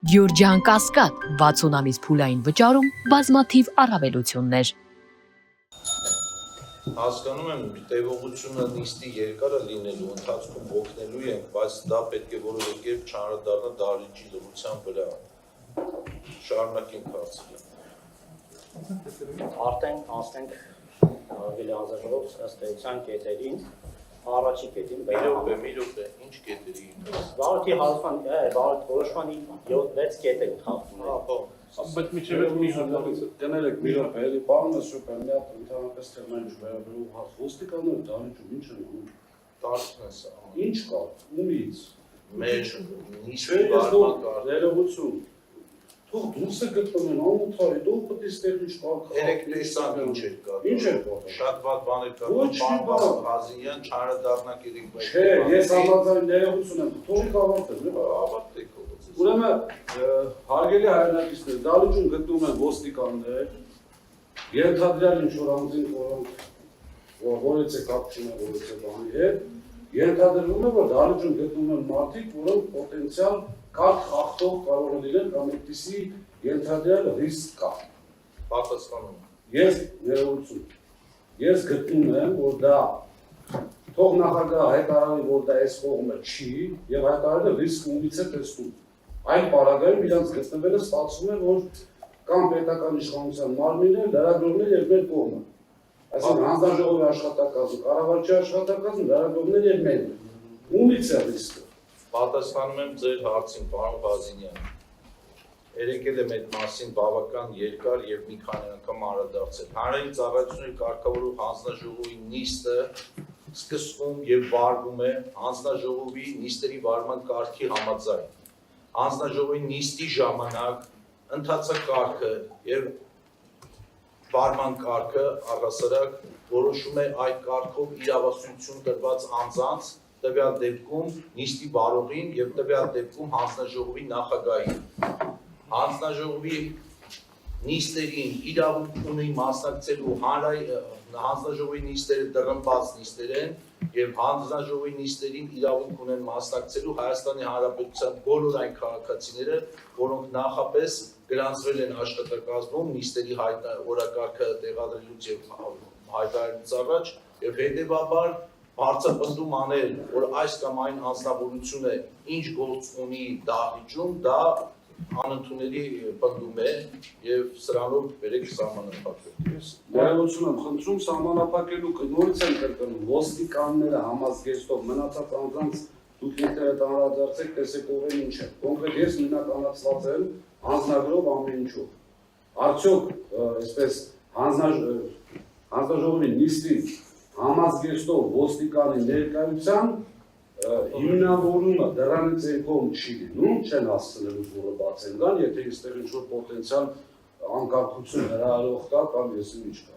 Գյուրջան Կասկադ 60 ամիս փուլային վճարում բազմաթիվ առավելություններ։ Հասկանում եմ տևողությունը նիստի երկարը լինելու ընթացքում օգնելու ենք, բայց դա պետք է որևէ կերպ չանդրադառնա դահլիճի լրության վրա։ Շարունակենք հարցերը։ Արդեն անցնենք գելազարով ըստ էության կետերին, առաջի կետին մի րոպե, ինչ կետերի։ Վարորդի հարցման, որոշմանի 7-6 կետ են խախտում։ Բայց միջև այդ մի հանդիպից կներեք մի րոպե, էլի պարոնը շուտ մի հատ ընդհանրապես թեման վերաբերող հարց ոստիկանները դահլիճում ինչ են անում։ Տարածքն է սա։ Ինչ կա, ումից։ Մեր նիստի վարման կարգը։ Ներողություն։ Թող դուրսը գտնեն անոթարի, դու պետք է ստեղ ինչ կարգ։ Երեք տեսան ինչ էր կա։ Ինչ էր կա։ Շատ վատ բաներ կա։ Պարոն Ղազարյան չանդրադառնաք երեք բայց։ Չէ, ես համաձայն ներողություն եմ, թողի ավարտել։ Ավարտեք ո՞ց։ Ուրեմն հարգելի հայրենակիցներ, դահլիճում գտնվում են ոստիկաններ, ենթադրյալ ինչ-որ անձինք, որոնք որից է կապ չունեն որից է բանի հետ, ենթադրվում է, որ դահլիճում գտնվում են մարդիկ, որոնք պոտենցիալ կարգ խախտող կարող են լինել կամ այդպիսի ենթադրյալ ռիսկ կա։ Պատասխանում։ Ես ներողություն։ Ես գտնում եմ, որ դա թող նախագահը հայտարարի, որ դա այս կողմը չի, եւ հայտարարել ռիսկ ումից է տեսնում։ Այն պարագայում իրանց գտնվելը ստացվում է, որ կամ պետական իշխանության մարմիններ, լրագրողներ եւ մեր կողմը։ Այսինքն հանձնաժողովի աշխատակազմը, կառավարչի աշխատակազմը, լրագրողներ եւ մենք։ Ումից է ռիսկը։ Պատասխանում եմ ձեր հարցին, պարոն Ղազարյան։ Երեկել եմ այդ մասին բավական երկար եւ մի քանի անգամ անդրադարձել։ Հանրային ծառայությունների կարգավորող հանձնաժողովի նիստը սկսվում եւ վարվում է հանձնաժողովի նիստերի վարման կարգի համաձայն։ Հանձնաժողովի նիստի ժամանակ ընթացակարգը եւ վարման կարգը առհասարակ որոշում է այդ կարգով իրավասություն տրված անձանց, տվյալ դեպքում նիստի վարողին եւ տվյալ դեպքում հանձնաժողովի նախագահին։ Հանձնաժողովի նիստերին իրավունք ունի մասնակցելու հանձնաժողովի նիստերը դռնբաց նիստեր են եւ հանձնաժողովի նիստերին իրավունք ունեն մասնակցելու Հայաստանի Հանրապետության բոլոր այն քաղաքացիները, որոնք նախապես գրանցվել են աշխատակազմում նիստերի օրակարգը տեղադրելուց եւ հայտարարելուց առաջ եւ հետեւաբար բարձրապնդում անել, որ այս կամ այն անձնավորությունը ինչ գործ ունի դահլիճում, դա անընդունելի պնդում է եւ սրանով բերեք սահմանափակել։ Ներողություն եմ խնդրում սահմանափակելու նորից եմ կրկնում ոստիկանները համազգեստով մնացած անձանց դուք ինքներդ անդրադարձեք տեսեք ով են ինչ է։ Կոնկրետ ես նույնականացված եմ հանձնագրով ամեն ինչով։ Արդյոք այսպես հանձնաժողովի նիստի համազգեստով ոստիկանի ներկայության հիմնավորումը դրանից այն կողմ չի լինում, չեն հասցնելու որը բացեն գան, եթե այստեղ ինչ-որ պոտենցիալ անկարգություն հրահարող կա կամ եսի ինչ կա։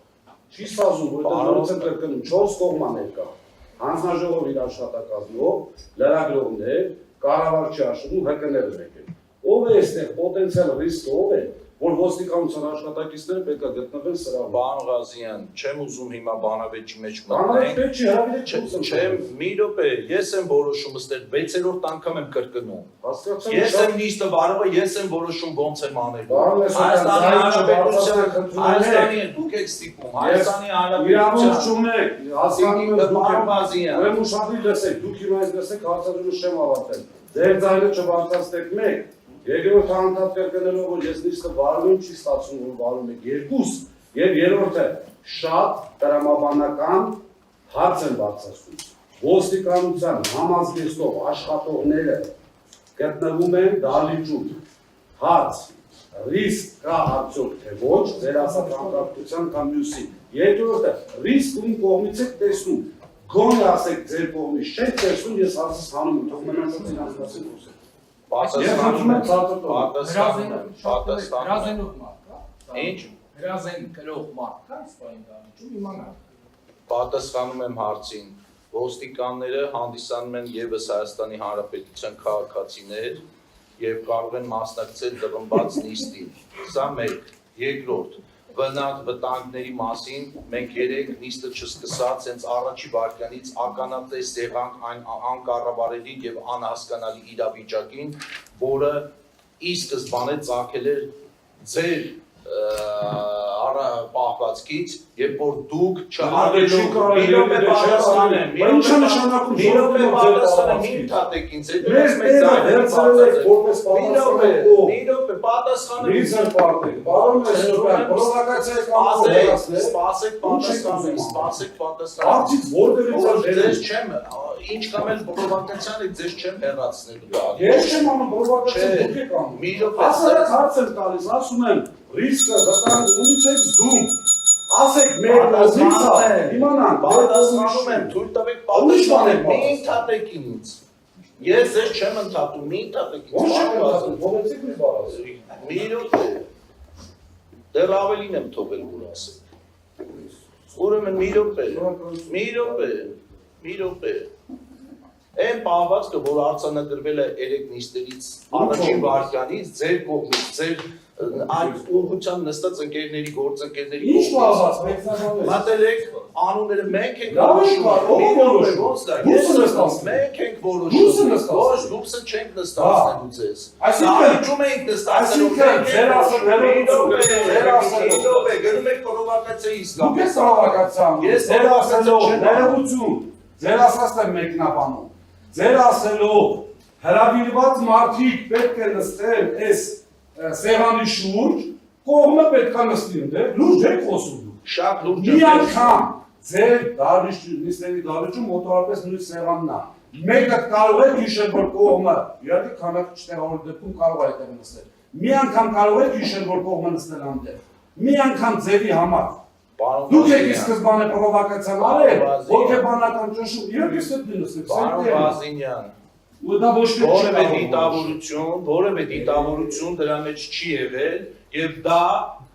Չի սազում, որտեղ նորից եմ կրկնում, 4 կողմաներ կա, հանձնաժողով իր աշխատակազմով, լրագրողներ, կառավարչի աշխատում, ՀԿ-ները մեկ են։ Ով է այստեղ պոտենցիալ ռիսկը, ով է, որ ոստիկանության աշխատակիցները պետք է գտնվեն սրահում։ Պարոն Ղազարյան, չեմ ուզում հիմա բանավեճի մեջ մտնենք։ Չեմ, մի րոպե, ես եմ որոշում ըստեղ 6-րդ անգամ եմ կրկնում։ Ես եմ նիստը վարողը, ես եմ որոշում ոնց եմ անելու։ Հայաստանի Հանրապետության, դուք եք ստիպում, Հայաստանի Հանրապետության։ Հասկանում եք Պարոն Ղազարյան։ Ուրեմն ուշադրի լսեք, դուք հիմա այս լսեք, հարցադրումը չեմ ավարտել։ Ձեր ձայնը չբարձրացնեք մեկ։ Երկրորդ անդադ կրկնելով, որ ես նիստը վարում եմ, չի ստացվում, որ վարում եք երկուս, եւ երրորդը շատ տրամաբանական հարց են բարձրացնում։ Ոստիկանության համազգեստով աշխատողները գտնվում են դահլիճում։ Հարց, ռիսկ կա արդյոք թե ոչ, ձեր ասած անկարգության կամ մյուսի։ Երկրորդը, ռիսկ ում կողմից եք տեսնում։ Գոնե ասեք ձեր կողմից չեք տեսնում, ես հարցս հանում եմ, թող մնացած իրականացին խոսեք։ Հրազենող մարդ կա։ Ինչ։ Հրազեն կրող մարդ կա, իսպայն դահլիճում իմանալ։ Պատասխանում եմ հարցին։ Ոստիկանները հանդիսանում են եւս Հայաստանի Հանրապետության քաղաքացիներ եւ կարող են մասնակցել դռնբաց նիստին։ Սա մեկ։ Երկրորդ, վտանգների մասին մենք երեք նիստը չսկսած հենց առաջի վարքյանից ականատես եղանք այն անկառավարելի եւ անհասկանալի իրավիճակին, որը ի սկզբանե ծագել էր ձեր պահվածքից, երբ որ դուք չհավելում մի րոպե պատասխանեմ, մի րոպե պատասխանեմ, մի ընդհատեք ինձ, հետո մի րոպե պատասխանեմ, սպասեք պատասխանեմ, ձեզ չեմ, ինչ կամ էլ պրովոկացիան եք, ձեզ չեմ հեռացնելու, Ես չեմ անում պրովոկացիա, դուք եք անում։ մի րոպե Ասարակ հարց եմ տալիս, ասում եմ, ռիսկը վտանգ ունից եք զգում։ Ասեք մեր կողմից է, իմանանք, պատասխանում եմ, թույլ տվեք պատասխանել, մի ընդհատեք ինձ։ Ես ձեզ չեմ ընդհատում, մի ընդհատեք ինձ։ Ո՞նց չեմ ընդհատում, փողեցիք մի բառ ասեք։ Մի րոպե։ Դեռ ավելին եմ թողել, որ ասեք։ Ուրեմն մի րոպե։ Այն պահվածքը, որ արձանագրվել է 3 նիստերից առաջին վարքյանից, ձեր կողմից, ձեր այդ ուղղությամբ նստած ընկերների, գործընկերների Ինչ պահված, մեկնաբանեք։ մտել եք անունները մենք ենք Լավ եք մենք ենք Դուրսը որոշում, նստած։ ոչ դուրսը չենք նստածնելու ձեզ։ Այսինքն- Դահլիճում ենք նստածնելու, այսինքն ձեր ասելով, գնում եք պրովոկացիայի Դուք եք պրովոկացիա անում, Ես ձեր ասելով, չեմ ներողություն, ձեր ասածն եմ մեկնաբանում, ձեր ասելով, հրավիրված մարդիկ պետք է նստեն այս սեղանի շուրջ, կողմը պետք է նստին, լուրջ եք խոսում դուք։ Շատ լուրջ Մի անգամ ձեր նիստերի դահլիճում մոտավորապես նույն սեղանն է։ Մեկը կարող է հիշել, որ կողմը, իհարկե քանակ չտեղավոր դեպքում կարող է այդտեղ նստել։ Մի անգամ կարող է հիշել, որ կողմը նստել այնտեղ։ Մի անգամ ձևի համար։ Դուք եք սկզբանե պրովոկացիան արել, հոգեբանական ճնշում, իհարկե ստի նստեք։ Պարոն Բազինյան, Ու դա ոչ մի որևէ դիտավորություն դրա մեջ չի եղել եւ դա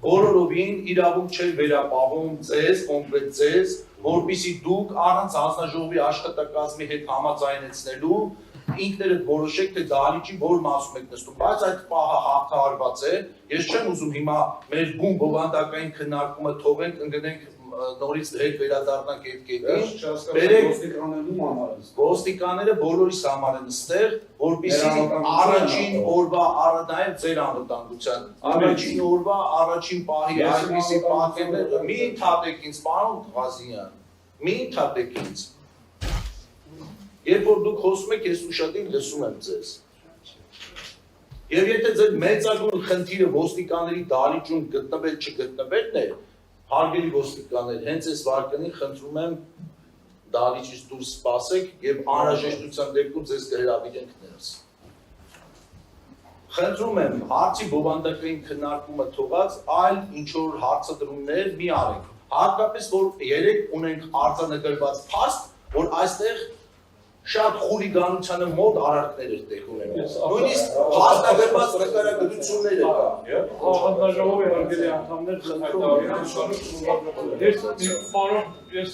բոլորովին իրավունք չէ վերապահում ձեզ, կոնկրետ ձեզ, որպեսզի դուք առանց հանձնաժողովի աշխատակազմի հետ համաձայնեցնելու ինքներդ որոշեք թե դահլիճի որ մասում եք նստում, բայց այդ պահը հաղթահարված է, ես չեմ ուզում հիմա մեր բուն բովանդակային քննարկումը թողենք, ընկնենք նորից հետ վերադառնանք այդ կետին, ոստիկանները բոլորիս համար են ստեղ, որպեսզի առաջին օրվա նաև ձեր անվտանգության, առաջին օրվա առաջին պահի այսպիսի պահքերները մի ընդհատեք ինձ, պարոն Ղազինյան, մի ընդհատեք ինձ։ Երբ որ դուք խոսում եք, ես ուշադիր լսում եմ ձեզ։ Եվ եթե ձեր մեծագույն խնդիրը ոստիկանների դահլիճում գտնվել չգտնվելն է, հարգելի ոստիկաններ, հենց այս վարքյանին խնդրում եմ դահլիճից դուրս սպասեք եւ անհրաժեշտության դեպքում ձեզ կհրավիրենք ներս։ Խնդրում եմ հարցի բովանդակային քննարկումը թողած այլ ինչ որ հարցադրումներ մի արեք։ Հատկապես որ երեք ունենք արձանագրված փաստ, որ այստեղ շատ խուլիգանությանը մոտ արարքներ էր տեղ ունենում։ Նույնիսկ հաստատված նկարագրություններ կան։ Հանձնաժողովի հարգելի անդամներ, ես